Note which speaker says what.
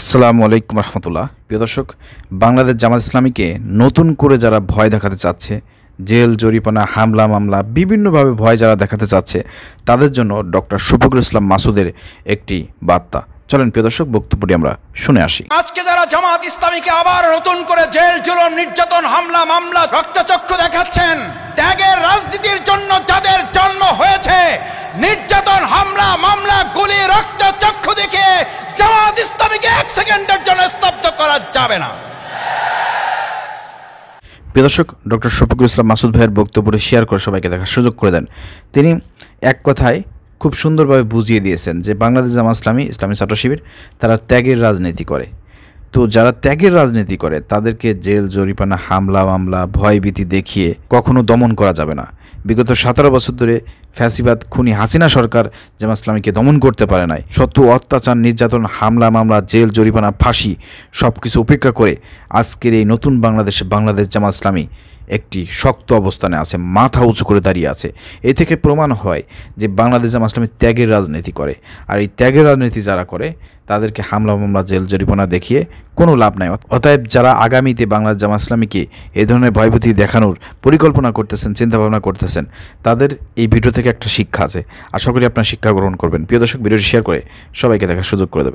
Speaker 1: আসসালামু আলাইকুম রহমতুল্লাহ। প্রিয় দর্শক, বাংলাদেশ জামাত ইসলামীকে নতুন করে যারা ভয় দেখাতে চাচ্ছে, জেল জরিমানা হামলা মামলা বিভিন্নভাবে ভয় যারা দেখাতে চাচ্ছে, তাদের জন্য ডক্টর শফিকুল ইসলাম মাসুদের একটি বার্তা। চলেন প্রিয় দর্শক, বক্তব্যটি আমরা শুনে আসি।
Speaker 2: আজকে যারা জামাত ইসলামীকে আবার নতুন করে জেল জুলুম নির্যাতন হামলা মামলা রক্তচক্ষু দেখাচ্ছেন, ত্যাগের রাজনীতির জন্য যাদের জন্ম হয়েছে, নির্যাতন হামলা মামলা গুলি রক্তচক্ষু দেখে জামাত ইসলামীকে এক সেকেন্ডের জন্য স্তব্ধ করা যাবে না।
Speaker 1: প্রিয় দর্শক, ডক্টর শফিকুল ইসলাম মাসুদ ভাইয়ের বক্তব্যটি শেয়ার করে সবাইকে দেখার সুযোগ করে দেন। তিনি এক কথায় খুব সুন্দরভাবে বুঝিয়ে দিয়েছেন যে বাংলাদেশ জামাত ইসলামী ছাত্র শিবির তারা ত্যাগের রাজনীতি করে। তো যারা ত্যাগের রাজনীতি করে তাদেরকে জেল জরিমানা হামলা মামলা ভয়ভীতি দেখিয়ে কখনো দমন করা যাবে না। বিগত 17 বছর ধরে ফ্যাসিবাদ খুনি হাসিনা সরকার জামাত ইসলামীকে দমন করতে পারে নাই। শত অত্যাচার নির্যাতন হামলা মামলা জেল জরিমানা ফাঁসি সব কিছু উপেক্ষা করে আজকের এই নতুন বাংলাদেশে বাংলাদেশ জামাত ইসলামী একটি শক্ত অবস্থানে আছে, মাথা উঁচু করে দাঁড়িয়ে আছে। এই থেকে প্রমাণ হয় যে বাংলাদেশ জামাত ইসলামী ত্যাগের রাজনীতি করে। আর এই ত্যাগের রাজনীতি যারা করে তাদেরকে হামলা মামলা জেল জরিমানা দেখিয়ে কোনো লাভ নাই। অতএব যারা আগামীতে বাংলাদেশ জামাত ইসলামীকে এই ধরনের ভয়ভীতি দেখানোর পরিকল্পনা করতেছেন, চিন্তাভাবনা করতেছেন, তাদের এই ভিডিও থেকে একটা শিক্ষা আছে। আশা করি আপনার শিক্ষা গ্রহণ করবেন। প্রিয় দর্শক, ভিডিওটি শেয়ার করে সবাইকে দেখার সুযোগ করে দেবেন।